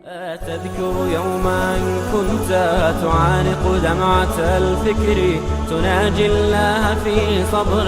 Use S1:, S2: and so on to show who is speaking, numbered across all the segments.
S1: تذكر يوما كنت تعانق دمعة الفكر تناجي الله في صبر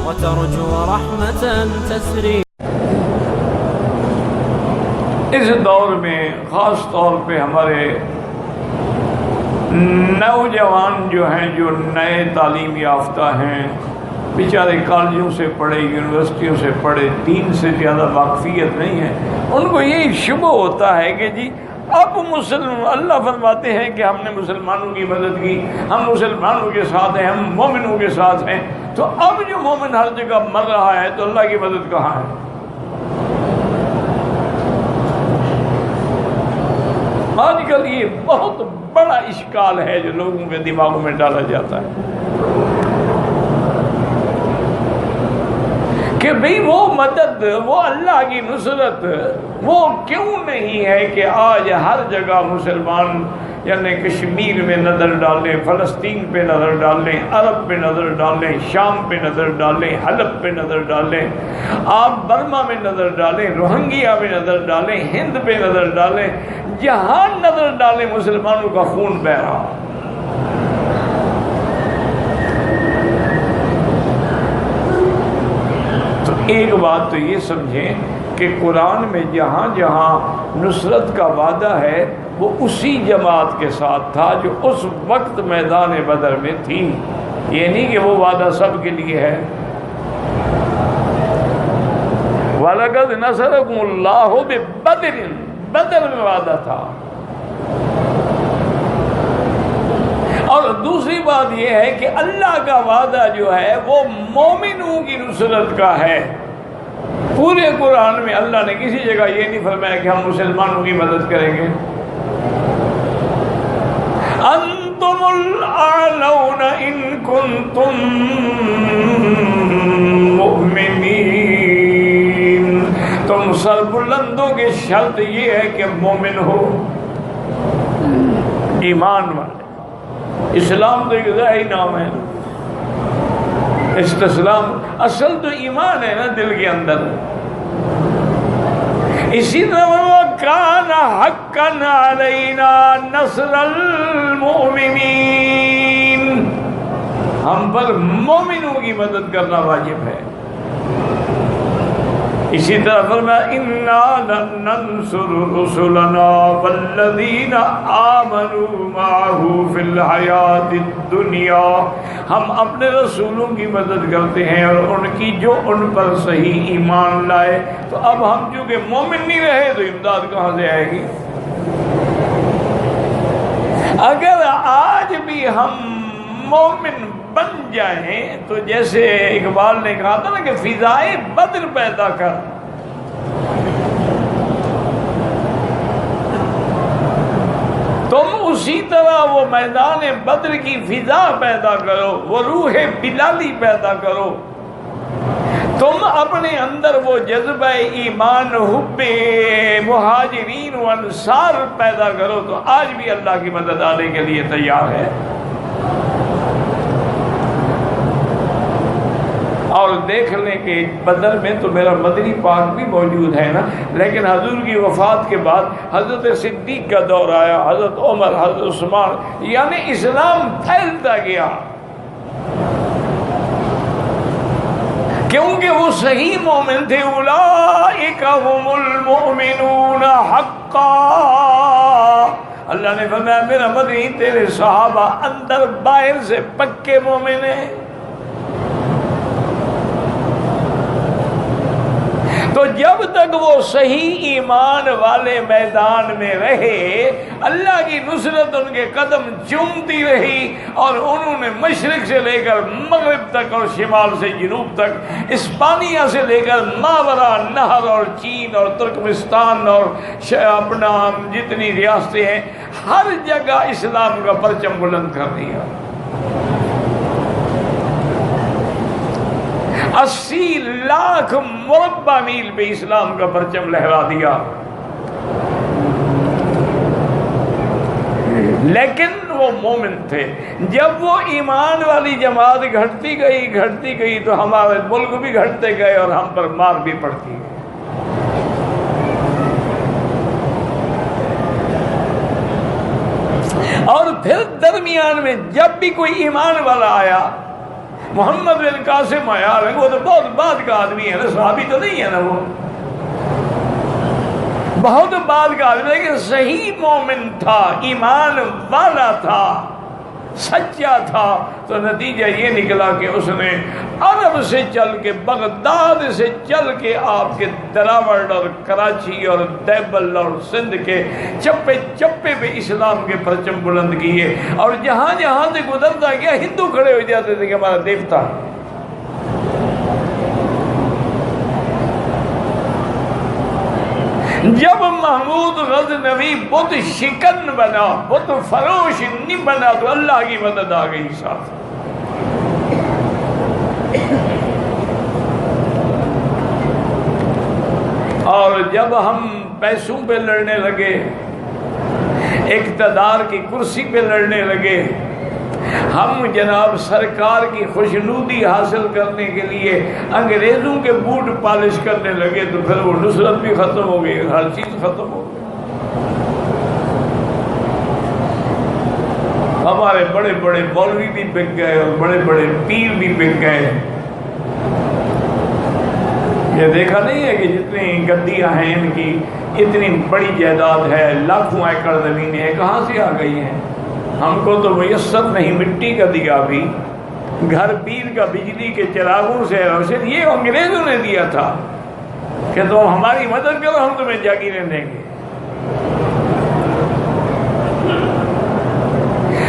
S1: وترجو رحمة تسري.
S2: اس دور میں خاص طور پہ ہمارے نوجوان جو ہیں، جو نئے تعلیم یافتہ ہیں، بیچارے کالجوں سے پڑھے، یونیورسٹیوں سے پڑھے، دین سے زیادہ واقفیت نہیں ہے، ان کو یہی شبہ ہوتا ہے کہ جی اب اللہ فرماتے ہیں کہ ہم نے مسلمانوں کی مدد کی، ہم مسلمانوں کے ساتھ ہیں، ہم مومنوں کے ساتھ ہیں، تو اب جو مومن ہر جگہ مر رہا ہے تو اللہ کی مدد کہاں ہے؟ آج کل یہ بہت بڑا اشکال ہے جو لوگوں کے دماغوں میں ڈالا جاتا ہے کہ بھئی وہ مدد، وہ اللہ کی نصرت وہ کیوں نہیں ہے کہ آج ہر جگہ مسلمان، یعنی کشمیر میں نظر ڈالیں، فلسطین پہ نظر ڈالیں، عرب پہ نظر ڈالیں، شام پہ نظر ڈالیں، حلب پہ نظر ڈالیں، آپ برما میں نظر ڈالیں، روہنگیا میں نظر ڈالیں، ہند پہ نظر ڈالیں، جہاں نظر ڈالیں مسلمانوں کا خون بہہ رہا۔ تو ایک بات تو یہ سمجھیں کہ قرآن میں جہاں جہاں نصرت کا وعدہ ہے وہ اسی جماعت کے ساتھ تھا جو اس وقت میدان بدر میں تھی، یہ نہیں کہ وہ وعدہ سب کے لیے ہے۔ وَلَقَدْ نَصَرَكُمُ اللَّهُ بِبَدْرٍ، بدر میں وعدہ تھا۔ اور دوسری بات یہ ہے کہ اللہ کا وعدہ جو ہے وہ مومنوں کی نصرت کا ہے۔ پورے قرآن میں اللہ نے کسی جگہ یہ نہیں فرمایا کہ ہم مسلمانوں کی مدد کریں گے۔ انتم الاعلون ان کنتم مؤمنین، تم سربلندوں کی شرط یہ ہے کہ مومن ہو، ایمان والے۔ اسلام تو ایک ظاہری نام ہے، استسلام اصل تو ایمان ہے نا دل کے اندر۔ اسی طرح وَكَانَ حَقًّا عَلَيْنَا نَصْرَ الْمُؤْمِنِينَ، ہم پر مومنوں کی مدد کرنا واجب ہے۔ اسی طرح فرمایا اِنَّا لَنَنصُرُ رُسُلَنَا وَالَّذِينَ آمَنُوا مَعَهُ فِي الْحَيَاةِ الدُّنْيَا، ہم اپنے رسولوں کی مدد کرتے ہیں اور ان کی جو ان پر صحیح ایمان لائے۔ تو اب ہم چونکہ مومن نہیں رہے تو امداد کہاں سے آئے گی؟ اگر آج بھی ہم مومن بن جائیں تو جیسے اقبال نے کہا تھا نا کہ فضائے بدر پیدا کر، تم اسی طرح وہ میدان بدر کی فضا پیدا کرو، وہ روح بلالی پیدا کرو، تم اپنے اندر وہ جذبہ ایمان، حب مہاجرین و انصار پیدا کرو، تو آج بھی اللہ کی مدد آنے کے لیے تیار ہے۔ اور دیکھ لیں کہ بدر میں تو میرا مدنی پاک بھی موجود ہے نا، لیکن حضور کی وفات کے بعد حضرت صدیق کا دور آیا، حضرت عمر، حضرت عثمان، یعنی اسلام پھیلتا گیا، کیونکہ وہ صحیح مومن تھے۔ اولئک هم المؤمنون حقا، اللہ نے فرمایا میرا مدنی تیرے صحابہ اندر باہر سے پکے مومن ہیں۔ تو جب تک وہ صحیح ایمان والے میدان میں رہے، اللہ کی نصرت ان کے قدم چومتی رہی، اور انہوں نے مشرق سے لے کر مغرب تک اور شمال سے جنوب تک، اسپانیہ سے لے کر ماورا نہر اور چین اور ترکمستان اور اپنا جتنی ریاستیں ہیں، ہر جگہ اسلام کا پرچم بلند کر دیا۔ 80 لاکھ مربع میل پہ اسلام کا پرچم لہرا دیا۔ لیکن وہ مومن تھے۔ جب وہ ایمان والی جماعت گھٹتی گئی تو ہمارے ملک بھی گھٹتے گئے اور ہم پر مار بھی پڑتی گئی۔ پھر درمیان میں جب بھی کوئی ایمان والا آیا، محمد بن قاسم آیا، وہ تو بہت بعد کا آدمی ہے نا، صحابی تو نہیں ہے نا، وہ بہت بعد کا آدمی، لیکن صحیح مومن تھا، ایمان والا تھا، سچا تھا۔ تو نتیجہ یہ نکلا کہ اس نے عرب سے چل کے، بغداد سے چل کے آپ کے دراوڑ اور کراچی اور دیبل اور سندھ کے چپے چپے پہ اسلام کے پرچم بلند کیے، اور جہاں جہاں سے گزرتا گیا ہندو کھڑے ہو جاتے تھے کہ ہمارا دیوتا۔ جب محمود غزنوی بت شکن بنا، بت فروش نہیں بنا، تو اللہ کی مدد آ گئی ساتھ۔ اور جب ہم پیسوں پہ لڑنے لگے، اقتدار کی کرسی پہ لڑنے لگے، ہم جناب سرکار کی خوشنودی حاصل کرنے کے لیے انگریزوں کے بوٹ پالش کرنے لگے، تو پھر وہ نصرت بھی ختم ہو گئی، ہر چیز ختم ہو گئی۔ ہمارے بڑے بڑے مولوی بھی بک گئے اور بڑے بڑے پیر بھی بک گئے۔ یہ دیکھا نہیں ہے کہ جتنی گدیاں ہیں ان کی، اتنی بڑی جائیداد ہے، لاکھوں ایکڑ زمینیں ہیں، کہاں سے آ گئی ہیں؟ ہم کو تو میسر نہیں، مٹی کا دیا بھی، گھر پیر کا بجلی کے چراغوں سے روشن، یہ انگریزوں نے دیا تھا کہ تم ہماری مدد کرو، ہم تمہیں جاگیریں دیں گے۔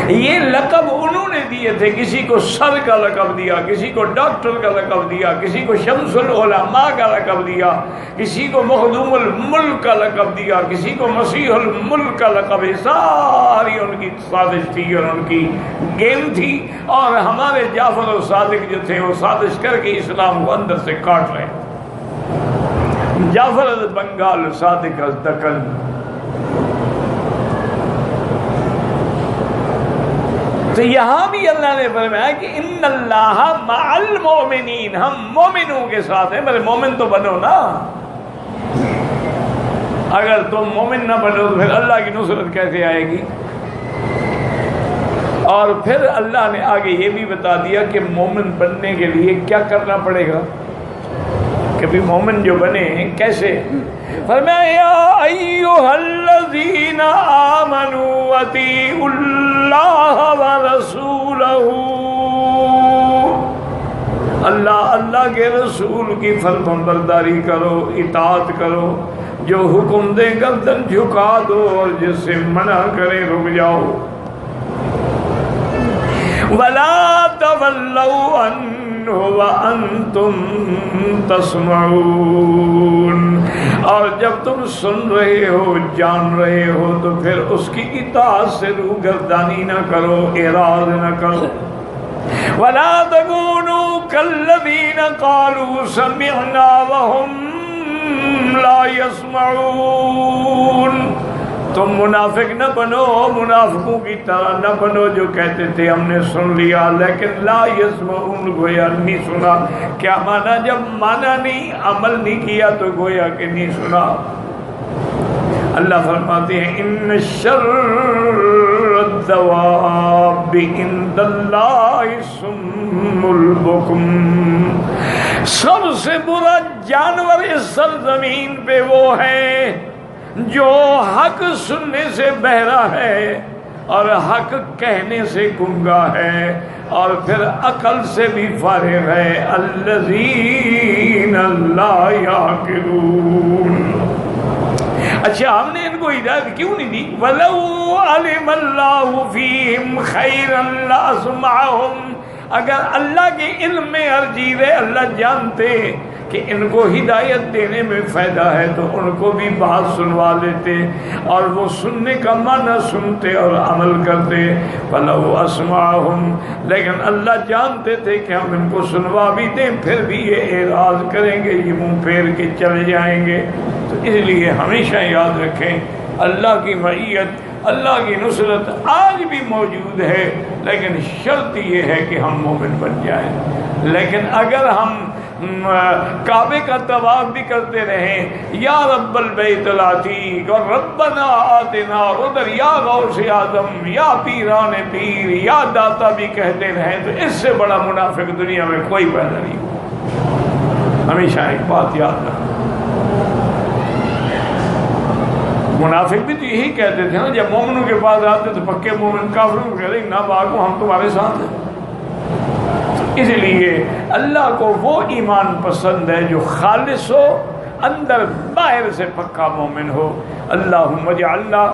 S2: یہ لقب انہوں نے دیے تھے، کسی کو سر کا لقب دیا، کسی کو ڈاکٹر کا لقب دیا، کسی کو شمس العلماء کا لقب دیا، کسی کو مخدوم الملک کا لقب دیا، کسی کو مسیح الملک کا لقب۔ ساری ان کی سازش تھی اور ان کی گیم تھی، اور ہمارے جعفر و صادق جو تھے وہ سازش کر کے اسلام کو اندر سے کاٹ رہے ہیں۔ جعفر از بنگال، صادق از دکن۔ تو یہاں بھی اللہ نے فرمایا کہ ان اللہ مع المؤمنین، ہم مومنوں کے ساتھ ہیں۔ میرے مومن تو بنو نا، اگر تم مومن نہ بنو تو پھر اللہ کی نصرت کیسے آئے گی؟ اور پھر اللہ نے آگے یہ بھی بتا دیا کہ مومن بننے کے لیے کیا کرنا پڑے گا، کہ بھی مومن جو بنے کیسے؟ فرمایا یا ایھا الذین آمنوا اطیعوا اللہ ورسولہ، اللہ کے رسول کی فرمانبرداری کرو، اطاعت کرو، جو حکم دے گردن جھکا دو اور جس سے منع کرے رک جاؤ۔ وَلَا تَوَلَّوْا عَنْهُ وَأَنْتُمْ تَسْمَعُونَ، اور جب تم سن رہے ہو، جان رہے ہو، تو پھر اس کی اطاعت سے روگردانی نہ کرو، اعراض نہ کرو۔ وَلَا تَكُونُوا كَالَّذِينَ قَالُوا سَمِعْنَا وَهُمْ لَا يَسْمَعُونَ، تم منافق نہ بنو، منافقوں کی طرح نہ بنو جو کہتے تھے ہم نے سن لیا لیکن لا یسمعون، گویا نہیں سنا۔ کیا مانا؟ جب مانا نہیں، عمل نہیں کیا تو گویا کہ نہیں سنا۔ اللہ فرماتے ہیں ان شر الدواب عند اللہ الصم البکم، سب سے برا جانور اس سرزمین پہ وہ ہے جو حق سننے سے بہرا ہے اور حق کہنے سے گنگا ہے اور پھر عقل سے بھی فارغ ہے۔ الذین لا یعقلون۔ اچھا، ہم نے ان کو ہدایت کیوں نہیں دی؟ وَلَوْ عَلِمَ اللَّهُ فِيهِمْ خَيْرًا لَأَسْمَعَهُمْ، اگر اللہ کے علم میں عرضی ہے، اللہ جانتے کہ ان کو ہدایت دینے میں فائدہ ہے تو ان کو بھی بات سنوا لیتے اور وہ سننے کا معنی سنتے اور عمل کرتے۔ فَلَوْ أَسْمَعَهُمْ، لیکن اللہ جانتے تھے کہ ہم ان کو سنوا بھی دیں پھر بھی یہ اعراض کریں گے، یہ منہ پھیر کے چلے جائیں گے۔ تو اس لیے ہمیشہ یاد رکھیں اللہ کی معیت، اللہ کی نصرت آج بھی موجود ہے، لیکن شرط یہ ہے کہ ہم مومن بن جائیں۔ لیکن اگر ہم کعبے کا طواف بھی کرتے رہیں یا رب البیت العتیق اور ربنا آتنا، اور ادھر یا غوث اعظم یا پیران پیر یا داتا بھی کہتے رہیں، تو اس سے بڑا منافق دنیا میں کوئی پیدا نہیں ہوا۔ ہمیشہ ایک بات یاد رکھنا، منافق بھی تو یہی کہتے تھے نا، جب مومنوں کے پاس آتے تو پکے مومن کافروں کو کہتے نہ بھاگو ہم تمہارے ساتھ ہیں۔ اس لیے اللہ کو وہ ایمان پسند ہے جو خالص ہو، اندر باہر سے پکا مومن ہو۔ اللہم اجعلنا